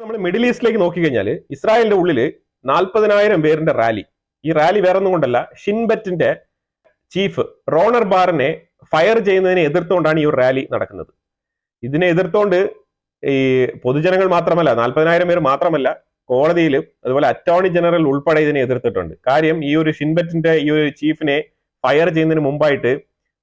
നമ്മൾ മിഡിൽ ഈസ്റ്റിലേക്ക് നോക്കിക്കഴിഞ്ഞാൽ ഇസ്രായേലിന്റെ ഉള്ളിൽ 40,000 പേരിന്റെ റാലി. ഈ റാലി വേറെ ഒന്നും കൊണ്ടല്ല, ഷിൻബെറ്റിന്റെ ചീഫ് റോണർ ബാറിനെ ഫയർ ചെയ്യുന്നതിനെ എതിർത്തുകൊണ്ടാണ് ഈ ഒരു റാലി നടക്കുന്നത്. ഇതിനെ എതിർത്തുകൊണ്ട് ഈ പൊതുജനങ്ങൾ മാത്രമല്ല, 40,000 പേര് മാത്രമല്ല, കോടതിയിലും അതുപോലെ അറ്റോർണി ജനറൽ ഉൾപ്പെടെ ഇതിനെ എതിർത്തിട്ടുണ്ട്. കാര്യം ഈ ഒരു ഷിൻബെറ്റിന്റെ ഈ ഒരു ചീഫിനെ ഫയർ ചെയ്യുന്നതിന് മുമ്പായിട്ട്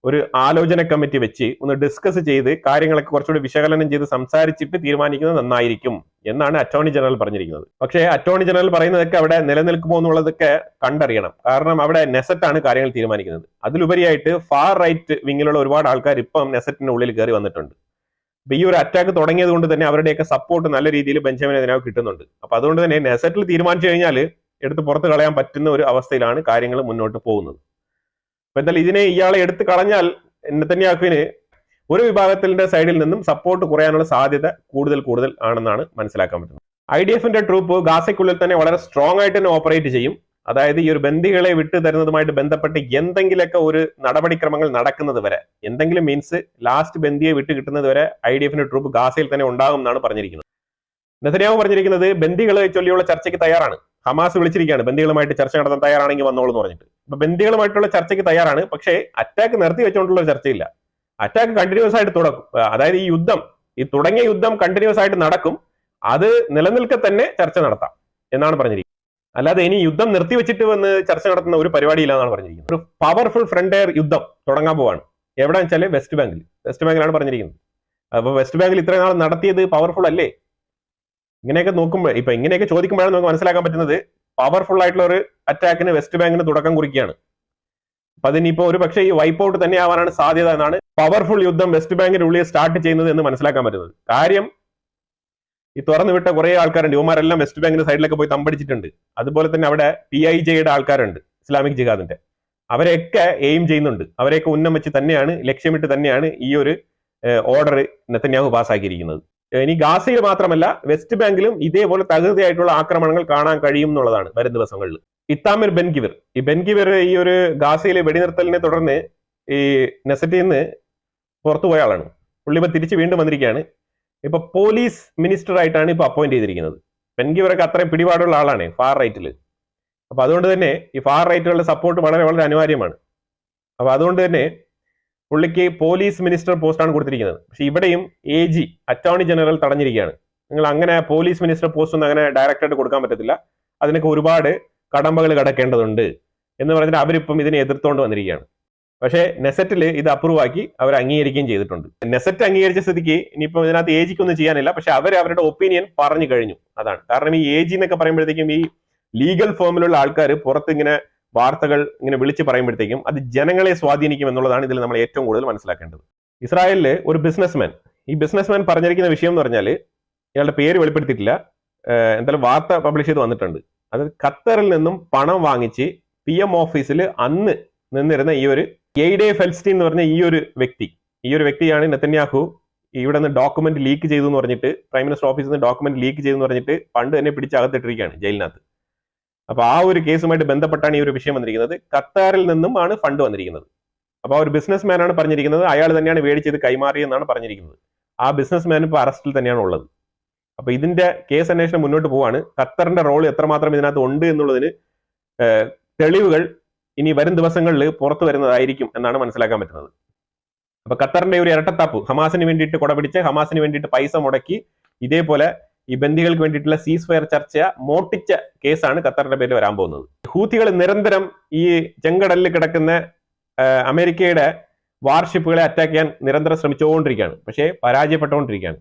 ഒരു ആലോചന കമ്മിറ്റി വെച്ച് ഒന്ന് ഡിസ്കസ് ചെയ്ത് കാര്യങ്ങളൊക്കെ കുറച്ചുകൂടി വിശകലനം ചെയ്ത് സംസാരിച്ചിട്ട് തീരുമാനിക്കുന്നത് നന്നായിരിക്കും എന്നാണ് അറ്റോർണി ജനറൽ പറഞ്ഞിരിക്കുന്നത്. പക്ഷേ അറ്റോർണി ജനറൽ പറയുന്നതൊക്കെ അവിടെ നിലനിൽക്കുമോ എന്നുള്ളതൊക്കെ കണ്ടറിയണം. കാരണം അവിടെ നെസറ്റാണ് കാര്യങ്ങൾ തീരുമാനിക്കുന്നത്. അതിലുപരിയായിട്ട് ഫാർ റൈറ്റ് വിങ്ങിലുള്ള ഒരുപാട് ആൾക്കാർ ഇപ്പം നെസറ്റിന്റെ ഉള്ളിൽ കയറി വന്നിട്ടുണ്ട്. അപ്പൊ ഈ ഒരു അറ്റാക്ക് തുടങ്ങിയത് കൊണ്ട് തന്നെ അവരുടെയൊക്കെ സപ്പോർട്ട് നല്ല രീതിയിൽ ബെഞ്ചമിൻ നെതന്യാഹു കിട്ടുന്നുണ്ട്. അപ്പൊ അതുകൊണ്ട് തന്നെ നെസറ്റിൽ തീരുമാനിച്ചു കഴിഞ്ഞാൽ എടുത്ത് പുറത്ത് കളയാൻ പറ്റുന്ന ഒരു അവസ്ഥയിലാണ് കാര്യങ്ങൾ മുന്നോട്ട് പോകുന്നത്. അപ്പൊ എന്തായാലും ഇയാളെ എടുത്ത് കളഞ്ഞാൽ നെതന്യാഹുവിന് ഒരു വിഭാഗത്തിന്റെ സൈഡിൽ നിന്നും സപ്പോർട്ട് കുറയാനുള്ള സാധ്യത കൂടുതൽ ആണെന്നാണ് മനസ്സിലാക്കാൻ പറ്റുന്നത്. IDF-ന്റെ ട്രൂപ്പ് ഗാസയ്ക്കുള്ളിൽ തന്നെ വളരെ സ്ട്രോങ് ആയിട്ട് തന്നെ ഓപ്പറേറ്റ് ചെയ്യും. അതായത് ഈ ഒരു ബന്ദികളെ വിട്ടു തരുന്നതുമായിട്ട് ബന്ധപ്പെട്ട് എന്തെങ്കിലുമൊക്കെ ഒരു നടപടിക്രമങ്ങൾ നടക്കുന്നത് വരെ, എന്തെങ്കിലും മീൻസ് ലാസ്റ്റ് ബന്ദിയെ വിട്ട് കിട്ടുന്നത് വരെ IDF-ന്റെ ട്രൂപ്പ് ഗാസയിൽ തന്നെ ഉണ്ടാകും എന്നാണ് പറഞ്ഞിരിക്കുന്നത്. നെതന്യാഹു പറഞ്ഞിരിക്കുന്നത് ബന്ദികളെ ചൊല്ലിയുള്ള ചർച്ചയ്ക്ക് തയ്യാറാണ്. ഹമാസ് വിളിച്ചിരിക്കുകയാണ്, ബന്ദികളുമായിട്ട് ചർച്ച നടത്താൻ തയ്യാറാണെങ്കിൽ വന്നോളൂ എന്ന് പറഞ്ഞിട്ട്. അപ്പൊ ബന്ദികളുമായിട്ടുള്ള ചർച്ചയ്ക്ക് തയ്യാറാണ്, പക്ഷേ അറ്റാക്ക് നിർത്തി വെച്ചുകൊണ്ടുള്ള ചർച്ചയില്ല. അറ്റാക്ക് കണ്ടിന്യൂസ് ആയിട്ട് തുടക്കും. അതായത് ഈ തുടങ്ങിയ യുദ്ധം കണ്ടിന്യൂസ് ആയിട്ട് നടക്കും. അത് നിലനിൽക്കെ തന്നെ ചർച്ച നടത്താം എന്നാണ് പറഞ്ഞിരിക്കുന്നത്. അല്ലാതെ ഇനി യുദ്ധം നിർത്തിവെച്ചിട്ട് വന്ന് ചർച്ച നടത്തുന്ന ഒരു പരിപാടിയില്ല എന്നാണ് പറഞ്ഞിരിക്കുന്നത്. ഒരു പവർഫുൾ ഫ്രണ്ടയർ യുദ്ധം തുടങ്ങാൻ പോവാണ്. എവിടെയാണെന്ന് വെച്ചാൽ വെസ്റ്റ് ബാങ്കിലാണ് പറഞ്ഞിരിക്കുന്നത്. അപ്പൊ വെസ്റ്റ് ബാങ്കിൽ ഇത്രയും നാൾ നടത്തിയത് പവർഫുൾ അല്ലേ? ഇങ്ങനെയൊക്കെ നോക്കുമ്പോൾ, ഇങ്ങനെയൊക്കെ ചോദിക്കുമ്പോഴാണ് നമുക്ക് മനസ്സിലാക്കാൻ പറ്റുന്നത് പവർഫുൾ ആയിട്ടുള്ള ഒരു അറ്റാക്കിന് വെസ്റ്റ് ബാങ്കിന് തുടക്കം കുറിക്കുകയാണ്. അപ്പൊ അതിനിപ്പോ ഒരു പക്ഷേ ഈ വൈപ്പ് ഔട്ട് തന്നെ ആവാനാണ് സാധ്യത എന്നാണ് പവർഫുൾ യുദ്ധം വെസ്റ്റ് ബാങ്കിന്റെ ഉള്ളിൽ സ്റ്റാർട്ട് ചെയ്യുന്നത് എന്ന് മനസ്സിലാക്കാൻ പറ്റുന്നത്. കാര്യം ഈ തുറന്നു വിട്ട കുറെ ആൾക്കാരുണ്ട്, ഇവന്മാരെല്ലാം വെസ്റ്റ് ബാങ്കിന്റെ സൈഡിലൊക്കെ പോയി തമ്പടിച്ചിട്ടുണ്ട്. അതുപോലെ തന്നെ അവിടെ PIJ-യുടെ ആൾക്കാരുണ്ട്, ഇസ്ലാമിക് ജിഹാദിന്റെ. അവരെയൊക്കെ എയിം ചെയ്യുന്നുണ്ട്. അവരെയൊക്കെ ഉന്നം വെച്ച് തന്നെയാണ്, ലക്ഷ്യമിട്ട് തന്നെയാണ് ഈ ഒരു ഓർഡർ നെതന്യാഹു പാസ്സാക്കിയിരിക്കുന്നത്. ഇനി ഗാസയിൽ മാത്രമല്ല, വെസ്റ്റ് ബാങ്കിലും ഇതേപോലെ തകൃതിയായിട്ടുള്ള ആക്രമണങ്ങൾ കാണാൻ കഴിയും എന്നുള്ളതാണ് വരും ദിവസങ്ങളിൽ. ഇത്താമിർ ബെൻഗിവിർ ഈ ഒരു ഗാസയിലെ വെടിനിർത്തലിനെ തുടർന്ന് ഈ നെസറ്റിൽ നിന്ന് പുറത്തു പോയ ആളാണ്. പുള്ളി ഇപ്പൊ തിരിച്ച് വീണ്ടും വന്നിരിക്കുകയാണ്. ഇപ്പൊ പോലീസ് മിനിസ്റ്റർ ആയിട്ടാണ് ഇപ്പൊ അപ്പോയിന്റ് ചെയ്തിരിക്കുന്നത്. ബെൻഗിവിറൊക്കെ അത്രയും പിടിപാടുള്ള ആളാണ് ഫാർ റൈറ്റില്. അപ്പൊ അതുകൊണ്ട് തന്നെ ഈ ഫാർ റൈറ്റുകളുടെ സപ്പോർട്ട് വളരെ അനിവാര്യമാണ്. അപ്പൊ അതുകൊണ്ട് തന്നെ പുള്ളിക്ക് പോലീസ് മിനിസ്റ്റർ പോസ്റ്റാണ് കൊടുത്തിരിക്കുന്നത്. പക്ഷെ ഇവിടെയും AG അറ്റോർണി ജനറൽ തടഞ്ഞിരിക്കുകയാണ്. നിങ്ങൾ അങ്ങനെ പോലീസ് മിനിസ്റ്റർ പോസ്റ്റ് ഒന്നും അങ്ങനെ ഡയറക്റ്റായിട്ട് കൊടുക്കാൻ പറ്റത്തില്ല, അതിനൊക്കെ ഒരുപാട് കടമ്പകൾ കടക്കേണ്ടതുണ്ട് എന്ന് പറഞ്ഞിട്ട് അവരിപ്പം ഇതിനെ എതിർത്തുകൊണ്ട് വന്നിരിക്കുകയാണ്. പക്ഷേ നെസറ്റിൽ ഇത് അപ്രൂവ് ആക്കി അവർ അംഗീകരിക്കുകയും ചെയ്തിട്ടുണ്ട്. നെസറ്റ് അംഗീകരിച്ച സ്ഥിതിക്ക് ഇനിയിപ്പം ഇതിനകത്ത് AG-ക്ക് ഒന്നും ചെയ്യാനില്ല. പക്ഷെ അവരുടെ ഒപ്പീനിയൻ പറഞ്ഞു കഴിഞ്ഞു. അതാണ് കാരണം. ഈ AG എന്നൊക്കെ പറയുമ്പോഴത്തേക്കും ഈ ലീഗൽ ഫോമിലുള്ള ആൾക്കാർ പുറത്ത് ഇങ്ങനെ വാർത്തകൾ ഇങ്ങനെ വിളിച്ച് പറയുമ്പോഴത്തേക്കും അത് ജനങ്ങളെ സ്വാധീനിക്കും എന്നുള്ളതാണ് ഇതിൽ നമ്മൾ ഏറ്റവും കൂടുതൽ മനസ്സിലാക്കേണ്ടത്. ഇസ്രായേലില് ഒരു ഈ ബിസിനസ്മാൻ പറഞ്ഞിരിക്കുന്ന വിഷയം എന്ന് പറഞ്ഞാൽ, ഇയാളുടെ പേര് വെളിപ്പെടുത്തിയിട്ടില്ല, എന്തായാലും വാർത്ത പബ്ലിഷ് ചെയ്ത് വന്നിട്ടുണ്ട്. അത് ഖത്തറിൽ നിന്നും പണം വാങ്ങിച്ച് PM ഓഫീസിൽ അന്ന് നിന്നിരുന്ന ഈ ഒരു എയ്ഡെ ഫെൽസ്റ്റീൻ എന്ന് പറഞ്ഞ ഈ ഒരു വ്യക്തിയാണ് നെതന്യാഹു ഇവിടെ നിന്ന് ഡോക്യുമെന്റ് ലീക്ക് ചെയ്തു എന്ന് പറഞ്ഞിട്ട്, പ്രൈം മിനിസ്റ്റർ ഓഫീസിൽ നിന്ന് ഡോക്യുമെന്റ് ലീക്ക് ചെയ്തു എന്ന് പറഞ്ഞിട്ട് പണ്ട് തന്നെ പിടിച്ചകത്തിട്ടിരിക്കുകയാണ് ജയിലിനകത്ത്. അപ്പൊ ആ ഒരു കേസുമായിട്ട് ബന്ധപ്പെട്ടാണ് ഈ ഒരു വിഷയം വന്നിരിക്കുന്നത്. ഖത്താറിൽ നിന്നും ആണ് ഫണ്ട് വന്നിരിക്കുന്നത്. അപ്പൊ ആ ഒരു ബിസിനസ്മാൻ ആണ് പറഞ്ഞിരിക്കുന്നത്, അയാൾ തന്നെയാണ് മേടിച്ചത് കൈമാറിയെന്നാണ് പറഞ്ഞിരിക്കുന്നത്. ആ ബിസിനസ്മാൻ ഇപ്പൊ അറസ്റ്റിൽ തന്നെയാണ് ഉള്ളത്. അപ്പൊ ഇതിന്റെ കേസ് അന്വേഷണം മുന്നോട്ട് പോവാണ്. ഖത്തറിന്റെ റോൾ എത്രമാത്രം ഇതിനകത്ത് ഉണ്ട് എന്നുള്ളതിന് തെളിവുകൾ ഇനി വരും ദിവസങ്ങളിൽ പുറത്തു വരുന്നതായിരിക്കും എന്നാണ് മനസ്സിലാക്കാൻ പറ്റുന്നത്. അപ്പൊ ഖത്തറിന്റെ ഒരു ഇരട്ടത്താപ്പ്, ഹമാസിന് വേണ്ടിയിട്ട് കൊടപിടിച്ച് ഹമാസിന് വേണ്ടിയിട്ട് പൈസ മുടക്കി ഇതേപോലെ ഈ ബന്ദികൾക്ക് വേണ്ടിയിട്ടുള്ള സീസ് ഫയർ ചർച്ച മോട്ടിച്ച കേസാണ് ഖത്തറിന്റെ പേരിൽ വരാൻ പോകുന്നത്. ഹൂത്തികൾ നിരന്തരം ഈ ചെങ്കടലിൽ കിടക്കുന്ന അമേരിക്കയുടെ വാർഷിപ്പുകളെ അറ്റാക്ക് ചെയ്യാൻ നിരന്തരം ശ്രമിച്ചുകൊണ്ടിരിക്കുകയാണ്. പക്ഷേ പരാജയപ്പെട്ടുകൊണ്ടിരിക്കുകയാണ്.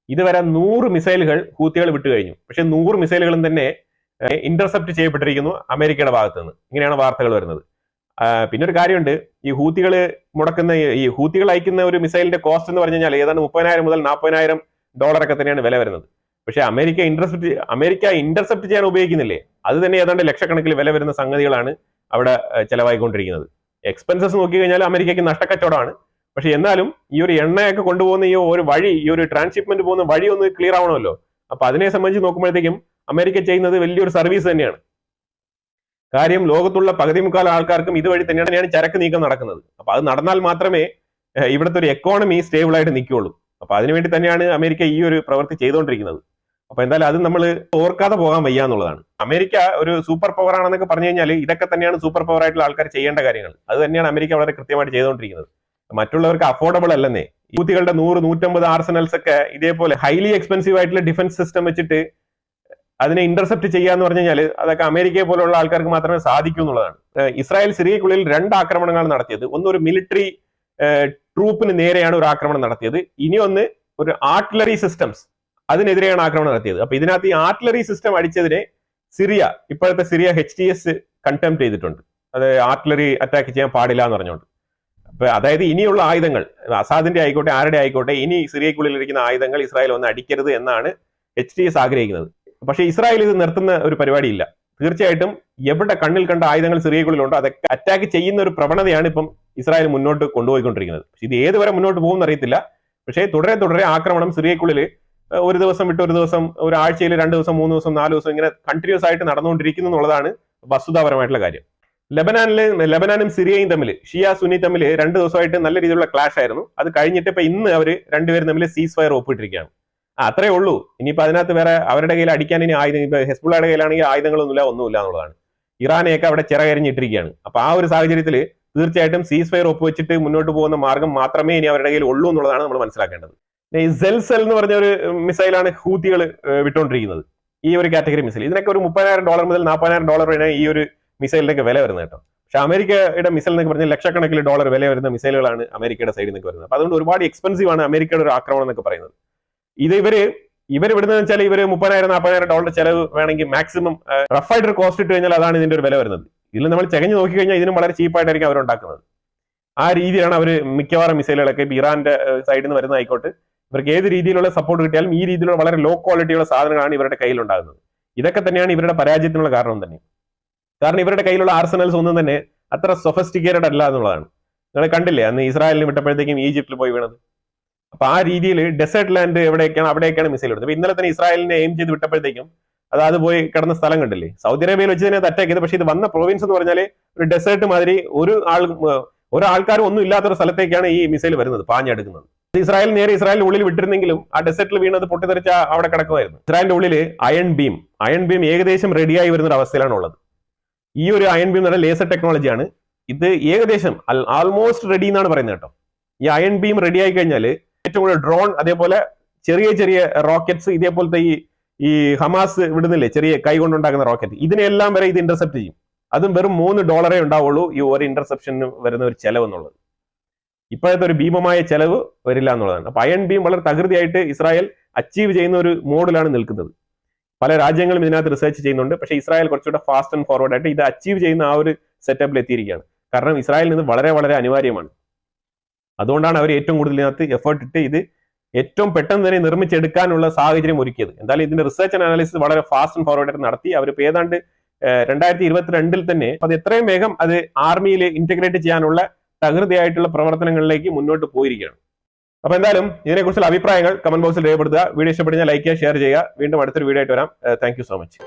ഇതുവരെ 100 മിസൈലുകൾ ഹൂത്തികൾ വിട്ടു കഴിഞ്ഞു. പക്ഷെ 100 മിസൈലുകളും തന്നെ ഇന്റർസെപ്റ്റ് ചെയ്യപ്പെട്ടിരിക്കുന്നു അമേരിക്കയുടെ ഭാഗത്ത് നിന്ന്. ഇങ്ങനെയാണ് വാർത്തകൾ വരുന്നത്. പിന്നെ ഒരു കാര്യമുണ്ട്, ഈ ഹൂത്തികൾ അയക്കുന്ന ഒരു മിസൈലിന്റെ കോസ്റ്റ് എന്ന് പറഞ്ഞു കഴിഞ്ഞാൽ ഏതാണ്ട് 30,000 മുതൽ 40,000 ഡോളറൊക്കെ തന്നെയാണ് വില വരുന്നത്. പക്ഷെ അമേരിക്ക ഇന്റർസെപ്റ്റ് ചെയ്യാൻ ഉപയോഗിക്കുന്നില്ലേ, അത് തന്നെ ഏതാണ്ട് ലക്ഷക്കണക്കിൽ വില വരുന്ന സംഗതികളാണ് അവിടെ ചെലവായിക്കൊണ്ടിരിക്കുന്നത്. എക്സ്പെൻസസ് നോക്കി കഴിഞ്ഞാൽ അമേരിക്കയ്ക്ക് നഷ്ടക്കച്ചവടമാണ്. പക്ഷെ എന്നാലും ഈ ഒരു എണ്ണയൊക്കെ കൊണ്ടുപോകുന്ന ഈ ഒരു ട്രാൻസ്ഷിപ്മെന്റ് പോകുന്ന വഴി ഒന്ന് ക്ലിയർ ആവണമല്ലോ. അപ്പൊ അതിനെ സംബന്ധിച്ച് നോക്കുമ്പോഴത്തേക്കും അമേരിക്ക ചെയ്യുന്നത് വലിയൊരു സർവീസ് തന്നെയാണ്. കാര്യം ലോകത്തുള്ള പകുതി മുക്കാൽ ആൾക്കാർക്കും ഇതുവഴി തന്നെയാണ് ചരക്ക് നീക്കം നടക്കുന്നത്. അപ്പൊ അത് നടന്നാൽ മാത്രമേ ഇവിടുത്തെ ഒരു എക്കോണമി സ്റ്റേബിൾ ആയിട്ട് നിൽക്കുകയുള്ളൂ. അപ്പൊ അതിനുവേണ്ടി തന്നെയാണ് അമേരിക്ക ഈ ഒരു പ്രവൃത്തി ചെയ്തുകൊണ്ടിരിക്കുന്നത്. അപ്പൊ എന്തായാലും അത് നമ്മൾ ഓർക്കാതെ പോകാൻ വയ്യ എന്നുള്ളതാണ്. അമേരിക്ക ഒരു സൂപ്പർ പവർ ആണെന്നൊക്കെ പറഞ്ഞു കഴിഞ്ഞാൽ ഇതൊക്കെ തന്നെയാണ് സൂപ്പർ പവർ ആയിട്ടുള്ള ആൾക്കാർ ചെയ്യേണ്ട കാര്യങ്ങൾ. അത് തന്നെയാണ് അമേരിക്ക വളരെ കൃത്യമായിട്ട് ചെയ്തുകൊണ്ടിരിക്കുന്നത്. മറ്റുള്ളവർക്ക് അഫോർഡബിൾ അല്ലെന്നേ. യൂത്തികളുടെ 100-150 ആർസനൽസ് ഒക്കെ ഇതേപോലെ ഹൈലി എക്സ്പെൻസീവ് ആയിട്ടുള്ള ഡിഫൻസ് സിസ്റ്റം വെച്ചിട്ട് അതിനെ ഇന്റർസെപ്റ്റ് ചെയ്യാന്ന് പറഞ്ഞു കഴിഞ്ഞാൽ അതൊക്കെ അമേരിക്കയെ പോലുള്ള ആൾക്കാർക്ക് മാത്രമേ സാധിക്കൂ എന്നുള്ളതാണ്. ഇസ്രായേൽ സിറിയക്കുള്ളിൽ 2 ആക്രമണങ്ങളാണ് നടത്തിയത്. ഒന്ന് ഒരു മിലിറ്ററി ട്രൂപ്പിന് നേരെയാണ് ഒരു ആക്രമണം നടത്തിയത്. ഇനി ഒന്ന് ഒരു ആർട്ടിലറി സിസ്റ്റംസ് അതിനെതിരെയാണ് ആക്രമണം നടത്തിയത്. അപ്പൊ ഇതിനകത്ത് ഈ ആർട്ടിലറി സിസ്റ്റം അടിച്ചതിനെ ഇപ്പോഴത്തെ സിറിയ HTS കണ്ടംപ്റ്റ് ചെയ്തിട്ടുണ്ട്. അത് ആർട്ടിലറി അറ്റാക്ക് ചെയ്യാൻ പാടില്ല എന്ന് പറഞ്ഞുകൊണ്ട്. അപ്പൊ അതായത് ഇനിയുള്ള ആയുധങ്ങൾ അസാദിന്റെ ആയിക്കോട്ടെ ആരുടെ ആയിക്കോട്ടെ ഇനി സിറിയക്കുള്ളിൽ ഇരിക്കുന്ന ആയുധങ്ങൾ ഇസ്രായേൽ ഒന്ന് അടിക്കരുത് എന്നാണ് HTS ആഗ്രഹിക്കുന്നത്. പക്ഷേ ഇസ്രായേൽ ഇത് നിർത്തുന്ന ഒരു പരിപാടിയില്ല. തീർച്ചയായിട്ടും എവിടെ കണ്ണിൽ കണ്ട ആയുധങ്ങൾ സിറിയക്കുള്ളിലുണ്ടോ അതൊക്കെ അറ്റാക്ക് ചെയ്യുന്ന ഒരു പ്രവണതയാണ് ഇപ്പം ഇസ്രായേൽ മുന്നോട്ട് കൊണ്ടുപോയിക്കൊണ്ടിരിക്കുന്നത്. പക്ഷെ ഇത് ഏതുവരെ മുന്നോട്ട് പോകുമെന്ന് അറിയത്തില്ല. പക്ഷേ തുടരെ ആക്രമണം സിറിയക്കുള്ളിൽ ഒരു ദിവസം വിട്ട് ഒരു ദിവസം, ഒരാഴ്ചയിൽ 2 ദിവസം 3 ദിവസം 4 ദിവസം ഇങ്ങനെ കണ്ടിന്യൂസ് ആയിട്ട് നടന്നുകൊണ്ടിരിക്കുന്നു എന്നുള്ളതാണ് വസ്തുതാപരമായിട്ടുള്ള കാര്യം. ലബനാനും സിറിയയും തമ്മിൽ ഷിയ സുന്നി തമ്മിൽ 2 ദിവസമായിട്ട് നല്ല രീതിയിലുള്ള ക്ലാഷ് ആയിരുന്നു. അത് കഴിഞ്ഞിട്ട് ഇപ്പൊ ഇന്ന് അവർ രണ്ടുപേരും തമ്മിൽ സീസ് ഫയർ ഒപ്പിട്ടിരിക്കുകയാണ്. അത്രേ ഉള്ളൂ. ഇനിയിപ്പോ അതിനകത്ത് വേറെ അവരുടെ കയ്യിൽ അടിക്കാൻ ഇനി ആയുധം, ഇപ്പൊ ഹെസ്ബുള്ളയുടെ കയ്യിലാണെങ്കിൽ ഒന്നുമില്ല എന്നുള്ളതാണ്. ഇറാനെയൊക്കെ അവിടെ ചിറകരിഞ്ഞിട്ടിരിക്കുകയാണ്. അപ്പൊ ആ ഒരു സാഹചര്യത്തിൽ തീർച്ചയായിട്ടും സീസ് ഫയർ ഒപ്പുവെച്ചിട്ട് മുന്നോട്ട് പോകുന്ന മാർഗം മാത്രമേ ഇനി അവരുടെ കയ്യിൽ ഉള്ളൂ എന്നുള്ളതാണ് നമ്മൾ മനസ്സിലാക്കേണ്ടത്. ഈ സെൽസെൽ എന്ന് പറഞ്ഞ ഒരു മിസൈലാണ് ഹൂത്തികൾ വിട്ടുകൊണ്ടിരിക്കുന്നത്. ഈ ഒരു കാറ്റഗറി മിസൈൽ ഇതിനൊക്കെ ഒരു $30,000 മുതൽ $40,000 വരെ ഈ ഒരു മിസൈലിനൊക്കെ വില വരുന്നത് കേട്ടോ. പക്ഷെ അമേരിക്കയുടെ മിസൈൽ എന്നൊക്കെ പറഞ്ഞാൽ ലക്ഷക്കണക്കിന് ഡോളർ വില വരുന്ന മിസൈലുകളാണ് അമേരിക്കയുടെ സൈഡിൽ നിന്നൊക്കെ വരുന്നത്. അപ്പൊ അതുകൊണ്ട് ഒരുപാട് എക്സ്പെൻസീവ് ആണ് അമേരിക്കയുടെ ഒരു ആക്രമണം എന്നൊക്കെ പറയുന്നത്. ഇത് ഇവര് വിടുന്നതെന്ന് വെച്ചാൽ ഇവര് $30,000-40,000 ചെലവ് വേണമെങ്കിൽ മാക്സിമം റഫായിട്ട് ഒരു കോസ്റ്റ് ഇട്ട് കഴിഞ്ഞാൽ അതാണ് ഇതിന്റെ ഒരു വില വരുന്നത്. ഇതിൽ നമ്മൾ ചകഞ്ഞു നോക്കിക്കഴിഞ്ഞാൽ ഇതിനും വളരെ ചീപ്പായിട്ടായിരിക്കും അവരുണ്ടാക്കുന്നത്. ആ രീതിയിലാണ് അവർ മിക്കവാറും മിസൈലുകളൊക്കെ ഇപ്പൊ ഇറാന്റെ സൈഡിൽ നിന്ന് വരുന്നതായിക്കോട്ടെ, ഇവർക്ക് ഏത് രീതിയിലുള്ള സപ്പോർട്ട് കിട്ടിയാലും ഈ രീതിയിലുള്ള വളരെ ലോ ക്വാളിറ്റിയുള്ള സാധനങ്ങളാണ് ഇവരുടെ കയ്യിലുണ്ടാകുന്നത്. ഇതൊക്കെ തന്നെയാണ് ഇവരുടെ പരാജയത്തിനുള്ള കാരണം തന്നെ. കാരണം ഇവരുടെ കയ്യിലുള്ള ആർസനൽസ് ഒന്നും തന്നെ അത്ര സൊഫസ്റ്റിക്കേറ്റഡ് അല്ല എന്നുള്ളതാണ്. നിങ്ങൾ കണ്ടില്ലേ അന്ന് ഇസ്രായേലിന് വിട്ടപ്പോഴത്തേക്കും ഈജിപ്തിൽ പോയി വീണത്. അപ്പൊ ആ രീതിയിൽ ഡെസേർട്ട് ലാൻഡ് അവിടെയൊക്കെയാണ് മിസൈൽ എടുത്തത്. ഇന്നലെ തന്നെ ഇസ്രായേലിനെ എയിം ചെയ്ത് വിട്ടപ്പോഴത്തേക്കും അത് പോയി കിടന്ന സ്ഥലം കണ്ടില്ലേ. സൗദി അറേബ്യയിൽ വെച്ച് തന്നെ അറ്റാക്ക് ചെയ്ത്. പക്ഷെ ഇത് വന്ന പ്രൊവിൻസ് എന്ന് പറഞ്ഞാൽ ഒരു ഡെസേർട്ട് മാതിരി ഒരാൾക്കാരും ഒന്നും ഇല്ലാത്തൊരു സ്ഥലത്തേക്കാണ് ഈ മിസൈൽ വരുന്നത്, പാഞ്ഞെടുക്കുന്നത്. ഇസ്രായേലിന്റെ ഉള്ളിൽ വിട്ടിരുന്നെങ്കിലും ആ ഡെസേർട്ടിൽ വീണത് പൊട്ടിത്തെറിച്ച അവിടെ കിടക്കുമായിരുന്നു. ഇസ്രായേലിന്റെ ഉള്ളിൽ അയൺ ബീം ഏകദേശം റെഡിയായി വരുന്ന ഒരു അവസ്ഥയിലാണ് ഉള്ളത്. ഈ ഒരു അയൺ ബീം എന്ന് പറഞ്ഞാൽ ലേസർ ടെക്നോളജിയാണ്. ഇത് ഏകദേശം ആൾമോസ്റ്റ് റെഡി എന്നാണ് പറയുന്നത് കേട്ടോ. ഈ അയൺ ബീം റെഡി ആയി കഴിഞ്ഞാൽ ഏറ്റവും കൂടുതൽ ഡ്രോൺ, അതേപോലെ ചെറിയ റോക്കറ്റ്സ്, ഇതേപോലത്തെ ഈ ഹമാസ് വിടുന്നില്ലേ ചെറിയ കൈ കൊണ്ടുണ്ടാക്കുന്ന റോക്കറ്റ്, ഇതിനെല്ലാം വരെ ഇത് ഇന്റർസെപ്റ്റ് ചെയ്യും. അതും വെറും $3 ഉണ്ടാവുള്ളൂ ഈ ഒരു ഇന്റർസെപ്ഷന് വരുന്ന ഒരു ചെലവ് എന്നുള്ളത്. ഇപ്പോഴത്തെ ഒരു ഭീമമായ ചെലവ് വരില്ല എന്നുള്ളതാണ്. അപ്പൊ അയൺ ബീം വളരെ തകൃതിയായിട്ട് ഇസ്രായേൽ അച്ചീവ് ചെയ്യുന്ന ഒരു മോഡിലാണ് നിൽക്കുന്നത്. പല രാജ്യങ്ങളും ഇതിനകത്ത് റിസർച്ച് ചെയ്യുന്നുണ്ട്. പക്ഷേ ഇസ്രായേൽ കുറച്ചുകൂടെ ഫാസ്റ്റ് ആൻഡ് ഫോർവേഡ് ആയിട്ട് ഇത് അച്ചീവ് ചെയ്യുന്ന ആ ഒരു സെറ്റപ്പിൽ എത്തിയിരിക്കുകയാണ്. കാരണം ഇസ്രായേലിന് ഇത് വളരെ അനിവാര്യമാണ്. അതുകൊണ്ടാണ് അവർ ഏറ്റവും കൂടുതൽ ഇതിനകത്ത് എഫേർട്ട് ഇട്ട് ഇത് ഏറ്റവും പെട്ടെന്ന് തന്നെ നിർമ്മിച്ചെടുക്കാനുള്ള സാഹചര്യം ഒരുക്കിയത്. എന്തായാലും ഇതിന്റെ റിസർച്ച് ആൻഡ് അനാലിസിസ് വളരെ ഫാസ്റ്റ് ആൻഡ് ഫോർവേഡ് ആയിട്ട് നടത്തി. അവരിപ്പോൾ ഏതാണ്ട് 2022 തന്നെ അത് എത്രയും വേഗം അത് ആർമിയിൽ ഇന്റഗ്രേറ്റ് ചെയ്യാനുള്ള തകൃതിയായിട്ടുള്ള പ്രവർത്തനങ്ങളിലേക്ക് മുന്നോട്ട് പോയിരിക്കുകയാണ്. അപ്പൊ എന്തായാലും ഇതിനെക്കുറിച്ചുള്ള അഭിപ്രായങ്ങൾ കമന്റ് ബോക്സിൽ രേഖപ്പെടുത്തുക. വീഡിയോ ഇഷ്ടപ്പെടുന്ന ലൈക്ക് ചെയ്യുക, ഷെയർ ചെയ്യുക. വീണ്ടും അടുത്തൊരു വീഡിയോ ആയിട്ട് വരാം. Thank you so much.